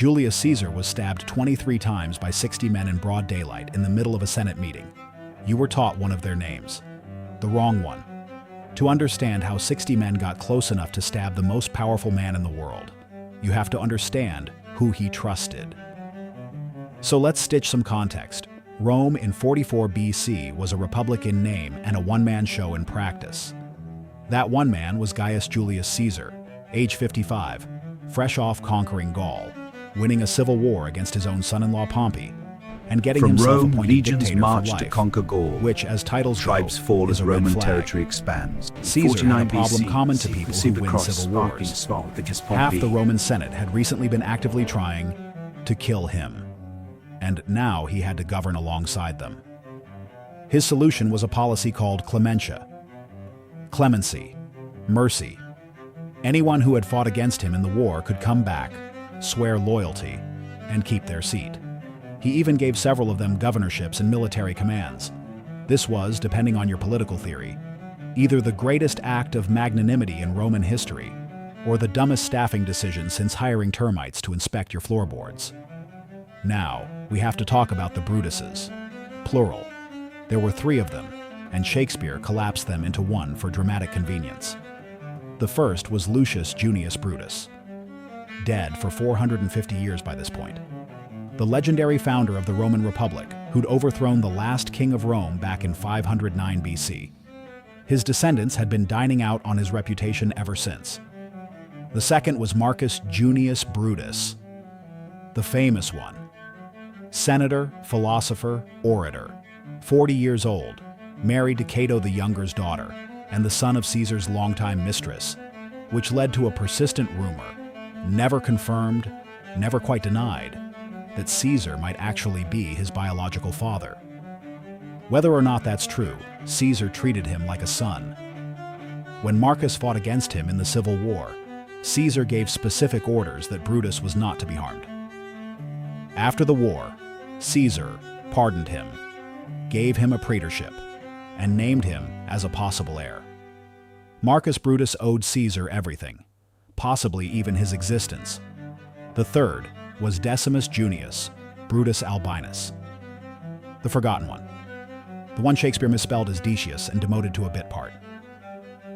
Julius Caesar was stabbed 23 times by 60 men in broad daylight in the middle of a Senate meeting. You were taught one of their names. The wrong one. To understand how 60 men got close enough to stab the most powerful man in the world, you have to understand who he trusted. So let's stitch some context. Rome in 44 BC was a republic in name and a one-man show in practice. That one man was Gaius Julius Caesar, age 55, fresh off conquering Gaul, winning a civil war against his own son-in-law Pompey, and getting From himself Rome, appointed legions dictator march for to life, conquer Gaul, which, as titles tribes go, fall is as a red Roman flag. territory expands. Caesar had a 49 problem BC, common to people who win across civil sparkling wars. smoke against Half Pompey. the Roman Senate had recently been actively trying to kill him, and now he had to govern alongside them. His solution was a policy called clementia. Clemency, mercy. Anyone who had fought against him in the war could come back, swear loyalty, and keep their seat. He even gave several of them governorships and military commands. This was, depending on your political theory, either the greatest act of magnanimity in Roman history or the dumbest staffing decision since hiring termites to inspect your floorboards. Now, we have to talk about the Brutuses, plural. There were 3 of them, and Shakespeare collapsed them into one for dramatic convenience. The first was Lucius Junius Brutus, dead for 450 years by this point. The legendary founder of the Roman Republic, who'd overthrown the last king of Rome back in 509 BC. His descendants had been dining out on his reputation ever since. The second was Marcus Junius Brutus, the famous one. Senator, philosopher, orator, 40 years old, married to Cato the Younger's daughter, and the son of Caesar's longtime mistress, which led to a persistent rumor, never confirmed, never quite denied, that Caesar might actually be his biological father. Whether or not that's true, Caesar treated him like a son. When Marcus fought against him in the Civil War, Caesar gave specific orders that Brutus was not to be harmed. After the war, Caesar pardoned him, gave him a praetorship, and named him as a possible heir. Marcus Brutus owed Caesar everything, possibly even his existence. The third was Decimus Junius Brutus Albinus, the forgotten one, the one Shakespeare misspelled as Decius and demoted to a bit part.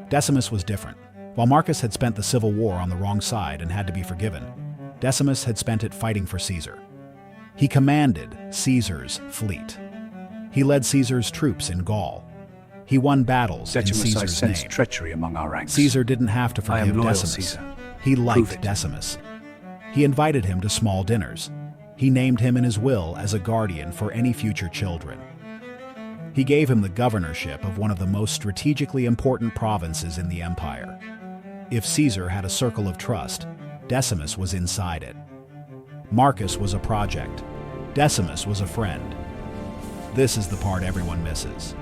Decimus was different. While Marcus had spent the Civil War on the wrong side and had to be forgiven, Decimus had spent it fighting for Caesar. He commanded Caesar's fleet. He led Caesar's troops in Gaul. He won battles in Decimus, I Caesar's sense name. treachery among our ranks. Caesar didn't have to I am forgive loyal, Decimus. Caesar. He Prove liked it. Decimus. He invited him to small dinners. He named him in his will as a guardian for any future children. He gave him the governorship of one of the most strategically important provinces in the empire. If Caesar had a circle of trust, Decimus was inside it. Marcus was a project. Decimus was a friend. This is the part everyone misses.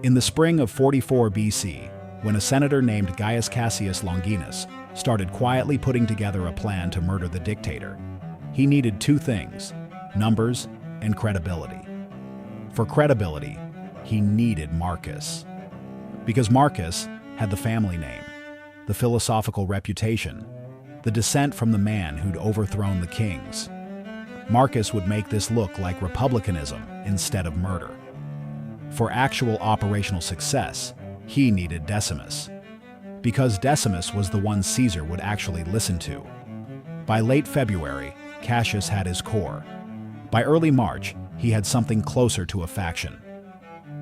In the spring of 44 BC, when a senator named Gaius Cassius Longinus started quietly putting together a plan to murder the dictator, he needed 2 things: numbers and credibility. For credibility, he needed Marcus. Because Marcus had the family name, the philosophical reputation, the descent from the man who'd overthrown the kings. Marcus would make this look like republicanism instead of murder. For actual operational success, he needed Decimus. Because Decimus was the one Caesar would actually listen to. By late February, Cassius had his core. By early March, he had something closer to a faction.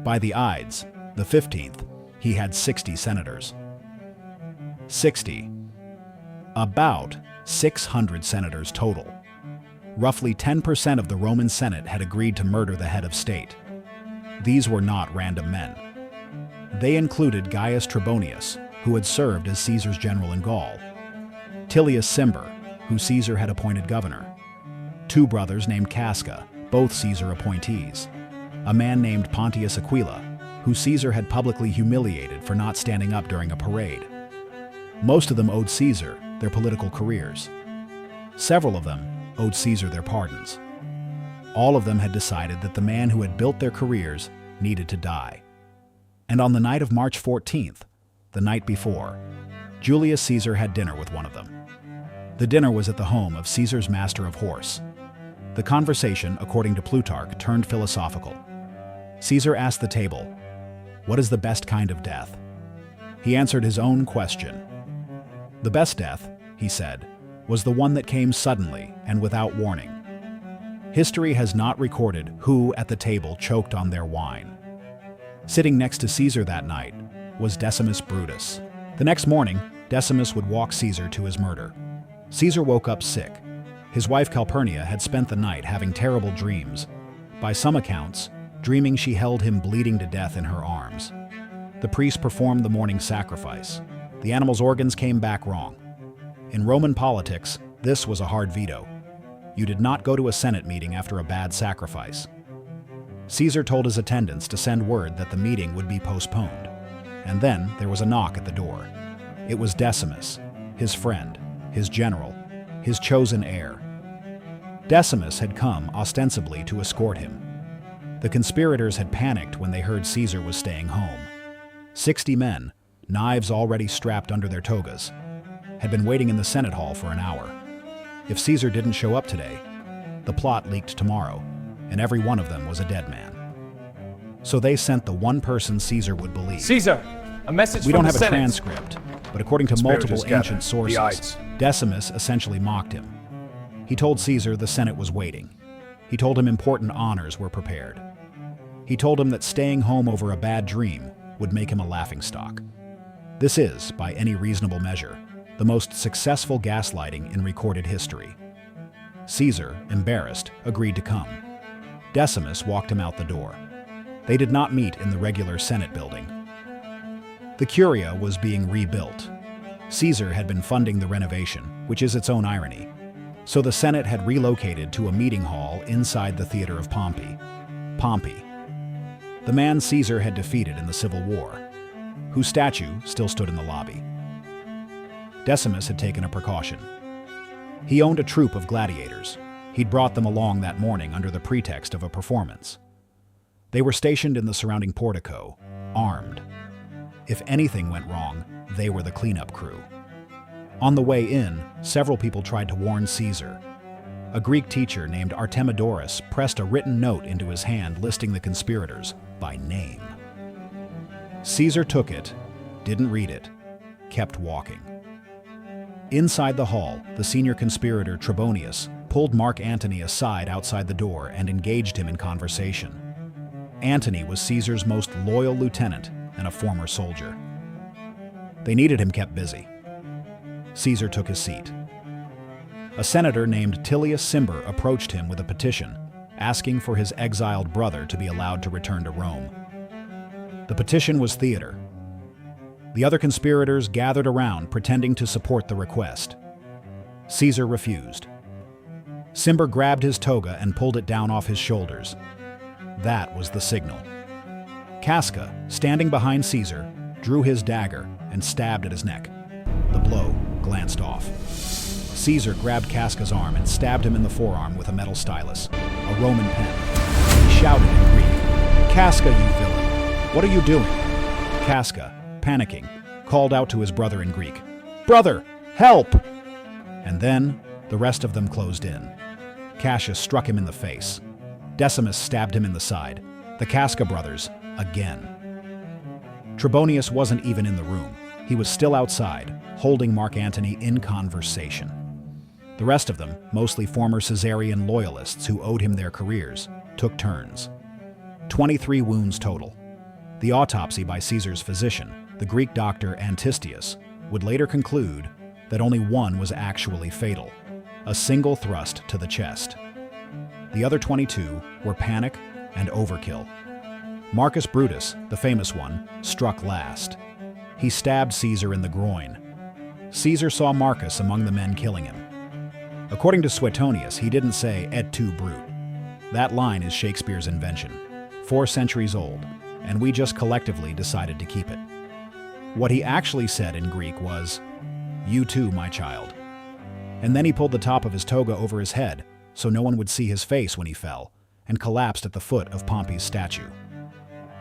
By the Ides, the 15th, he had 60 senators. 60. About 600 senators total. Roughly 10% of the Roman Senate had agreed to murder the head of state. These were not random men. They included Gaius Trebonius, who had served as Caesar's general in Gaul, Tullius Cimber, who Caesar had appointed governor, 2 brothers named Casca, both Caesar appointees, a man named Pontius Aquila, who Caesar had publicly humiliated for not standing up during a parade. Most of them owed Caesar their political careers. Several of them owed Caesar their pardons. All of them had decided that the man who had built their careers needed to die. And on the night of March 14th, the night before, Julius Caesar had dinner with one of them. The dinner was at the home of Caesar's master of horse. The conversation, according to Plutarch, turned philosophical. Caesar asked the table, "What is the best kind of death?" He answered his own question. "The best death," he said, "was the one that came suddenly and without warning." History has not recorded who at the table choked on their wine. Sitting next to Caesar that night was Decimus Brutus. The next morning, Decimus would walk Caesar to his murder. Caesar woke up sick. His wife Calpurnia had spent the night having terrible dreams. By some accounts, dreaming she held him bleeding to death in her arms. The priest performed the morning sacrifice. The animal's organs came back wrong. In Roman politics, this was a hard veto. You did not go to a Senate meeting after a bad sacrifice. Caesar told his attendants to send word that the meeting would be postponed. And then there was a knock at the door. It was Decimus, his friend, his general, his chosen heir. Decimus had come ostensibly to escort him. The conspirators had panicked when they heard Caesar was staying home. 60 men, knives already strapped under their togas, had been waiting in the Senate hall for an hour. If Caesar didn't show up today, the plot leaked tomorrow, and every one of them was a dead man. So they sent the one person Caesar would believe. "Caesar, a message We from don't the have a Senate." transcript, but according to Conspirators multiple gather. ancient The sources, Ides. Decimus essentially mocked him. He told Caesar the Senate was waiting. He told him important honors were prepared. He told him that staying home over a bad dream would make him a laughingstock. This is, by any reasonable measure, the most successful gaslighting in recorded history. Caesar, embarrassed, agreed to come. Decimus walked him out the door. They did not meet in the regular Senate building. The Curia was being rebuilt. Caesar had been funding the renovation, which is its own irony. So the Senate had relocated to a meeting hall inside the Theatre of Pompey. Pompey, the man Caesar had defeated in the Civil War, whose statue still stood in the lobby. Decimus had taken a precaution. He owned a troupe of gladiators. He'd brought them along that morning under the pretext of a performance. They were stationed in the surrounding portico, armed. If anything went wrong, they were the cleanup crew. On the way in, several people tried to warn Caesar. A Greek teacher named Artemidorus pressed a written note into his hand listing the conspirators by name. Caesar took it, didn't read it, kept walking. Inside the hall, the senior conspirator Trebonius pulled Mark Antony aside outside the door and engaged him in conversation. Antony was Caesar's most loyal lieutenant and a former soldier. They needed him kept busy. Caesar took his seat. A senator named Tullius Cimber approached him with a petition, asking for his exiled brother to be allowed to return to Rome. The petition was theater. The other conspirators gathered around, pretending to support the request. Caesar refused. Cimber grabbed his toga and pulled it down off his shoulders. That was the signal. Casca, standing behind Caesar, drew his dagger and stabbed at his neck. The blow glanced off. Caesar grabbed Casca's arm and stabbed him in the forearm with a metal stylus, a Roman pen. He shouted in Greek, "Casca, you villain! What are you doing?" Casca, panicking, called out to his brother in Greek, "Brother, help!" And then the rest of them closed in. Cassius struck him in the face. Decimus stabbed him in the side. The Casca brothers, again. Trebonius wasn't even in the room. He was still outside, holding Mark Antony in conversation. The rest of them, mostly former Caesarian loyalists who owed him their careers, took turns. 23 wounds total. The autopsy by Caesar's physician, the Greek doctor Antistius, would later conclude that only one was actually fatal, a single thrust to the chest. The other 22 were panic and overkill. Marcus Brutus, the famous one, struck last. He stabbed Caesar in the groin. Caesar saw Marcus among the men killing him. According to Suetonius, he didn't say "et tu, brute." That line is Shakespeare's invention, 4 centuries old, and we just collectively decided to keep it. What he actually said in Greek was, "You too, my child." And then he pulled the top of his toga over his head so no one would see his face when he fell, and collapsed at the foot of Pompey's statue.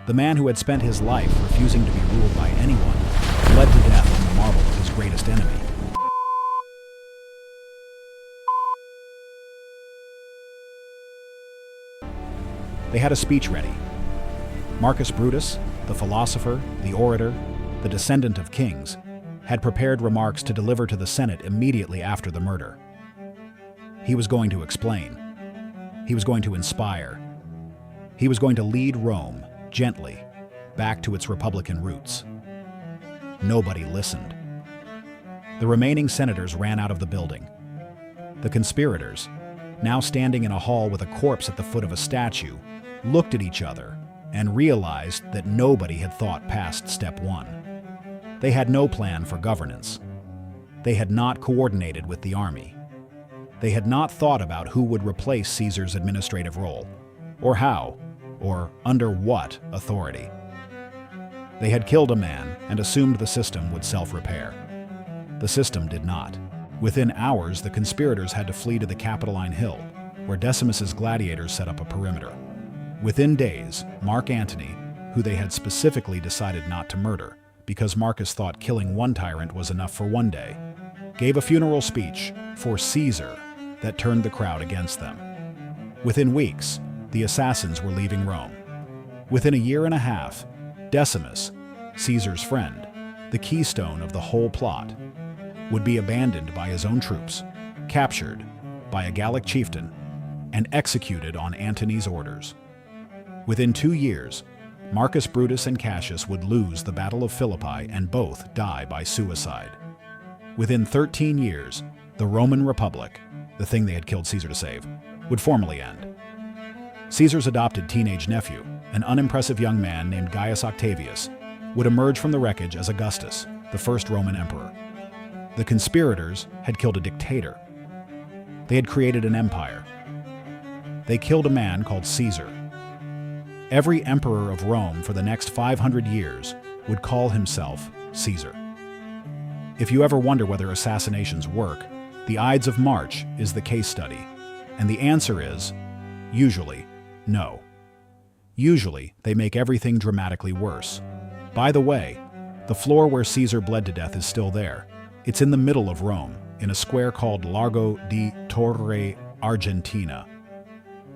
The man who had spent his life refusing to be ruled by anyone bled to death on the marble of his greatest enemy. They had a speech ready. Marcus Brutus, the philosopher, the orator, the descendant of kings, had prepared remarks to deliver to the Senate immediately after the murder. He was going to explain. He was going to inspire. He was going to lead Rome, gently, back to its republican roots. Nobody listened. The remaining senators ran out of the building. The conspirators, now standing in a hall with a corpse at the foot of a statue, looked at each other and realized that nobody had thought past step one. They had no plan for governance. They had not coordinated with the army. They had not thought about who would replace Caesar's administrative role, or how, or under what authority. They had killed a man and assumed the system would self-repair. The system did not. Within hours, the conspirators had to flee to the Capitoline Hill, where Decimus's gladiators set up a perimeter. Within days, Mark Antony, who they had specifically decided not to murder, because Marcus thought killing one tyrant was enough for one day, gave a funeral speech for Caesar that turned the crowd against them. Within weeks, the assassins were leaving Rome. Within a year and a half, Decimus, Caesar's friend, the keystone of the whole plot, would be abandoned by his own troops, captured by a Gallic chieftain, and executed on Antony's orders. Within 2 years, Marcus Brutus and Cassius would lose the Battle of Philippi and both die by suicide. Within 13 years, the Roman Republic, the thing they had killed Caesar to save, would formally end. Caesar's adopted teenage nephew, an unimpressive young man named Gaius Octavius, would emerge from the wreckage as Augustus, the first Roman emperor. The conspirators had killed a dictator. They had created an empire. They killed a man called Caesar. Every emperor of Rome for the next 500 years would call himself Caesar. If you ever wonder whether assassinations work, the Ides of March is the case study, and the answer is, usually, no. Usually, they make everything dramatically worse. By the way, the floor where Caesar bled to death is still there. It's in the middle of Rome, in a square called Largo di Torre Argentina.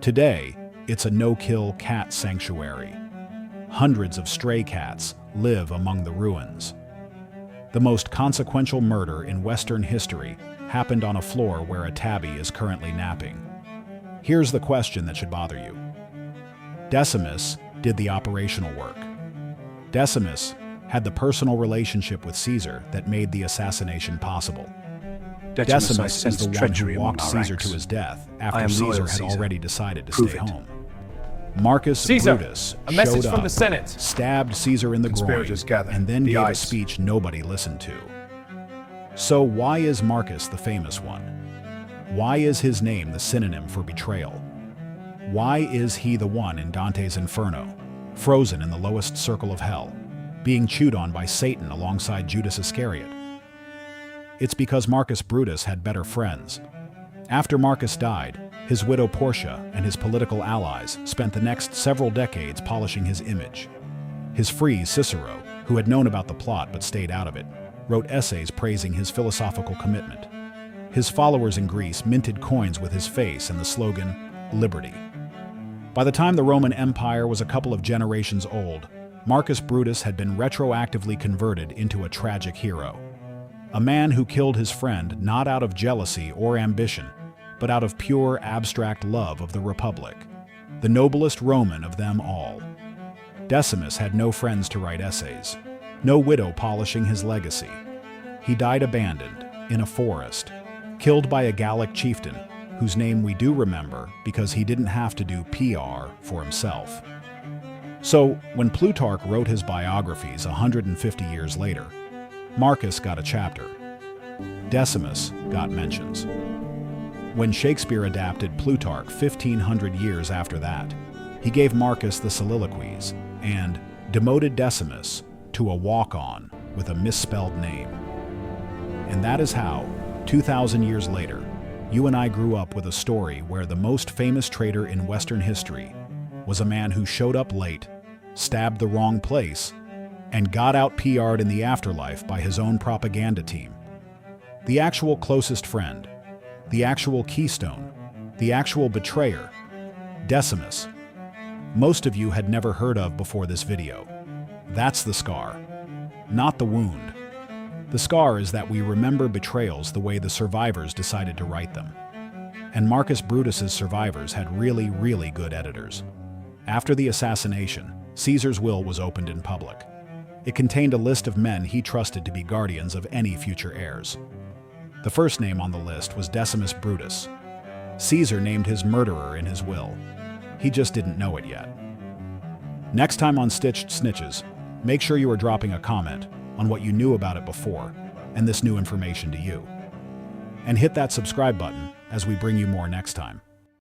Today, it's a no-kill cat sanctuary. Hundreds of stray cats live among the ruins. The most consequential murder in Western history happened on a floor where a tabby is currently napping. Here's the question that should bother you. Decimus did the operational work. Decimus had the personal relationship with Caesar that made the assassination possible. Decimus is the one who walked Caesar to his death after Caesar had already decided to stay home. Marcus Brutus showed up, stabbed Caesar in the groin, and then gave a speech nobody listened to. So why is Marcus the famous one? Why is his name the synonym for betrayal? Why is he the one in Dante's Inferno, frozen in the lowest circle of hell, being chewed on by Satan alongside Judas Iscariot? It's because Marcus Brutus had better friends. After Marcus died, his widow Portia and his political allies spent the next several decades polishing his image. His frieze Cicero, who had known about the plot but stayed out of it, wrote essays praising his philosophical commitment. His followers in Greece minted coins with his face and the slogan, "Liberty." By the time the Roman Empire was a couple of generations old, Marcus Brutus had been retroactively converted into a tragic hero. A man who killed his friend not out of jealousy or ambition, but out of pure abstract love of the Republic, the noblest Roman of them all. Decimus had no friends to write essays, no widow polishing his legacy. He died abandoned, in a forest, killed by a Gallic chieftain, whose name we do remember because he didn't have to do PR for himself. So, when Plutarch wrote his biographies 150 years later, Marcus got a chapter. Decimus got mentions. When Shakespeare adapted Plutarch 1,500 years after that, he gave Marcus the soliloquies and demoted Decimus to a walk-on with a misspelled name. And that is how, 2,000 years later, you and I grew up with a story where the most famous traitor in Western history was a man who showed up late, stabbed the wrong place, and got out PR'd in the afterlife by his own propaganda team. The actual closest friend, the actual keystone, the actual betrayer, Decimus, most of you had never heard of before this video. That's the scar, not the wound. The scar is that we remember betrayals the way the survivors decided to write them. And Marcus Brutus's survivors had really, really good editors. After the assassination, Caesar's will was opened in public. It contained a list of men he trusted to be guardians of any future heirs. The first name on the list was Decimus Brutus. Caesar named his murderer in his will. He just didn't know it yet. Next time on Stitched Snitches, make sure you are dropping a comment on what you knew about it before and this new information to you. And hit that subscribe button as we bring you more next time.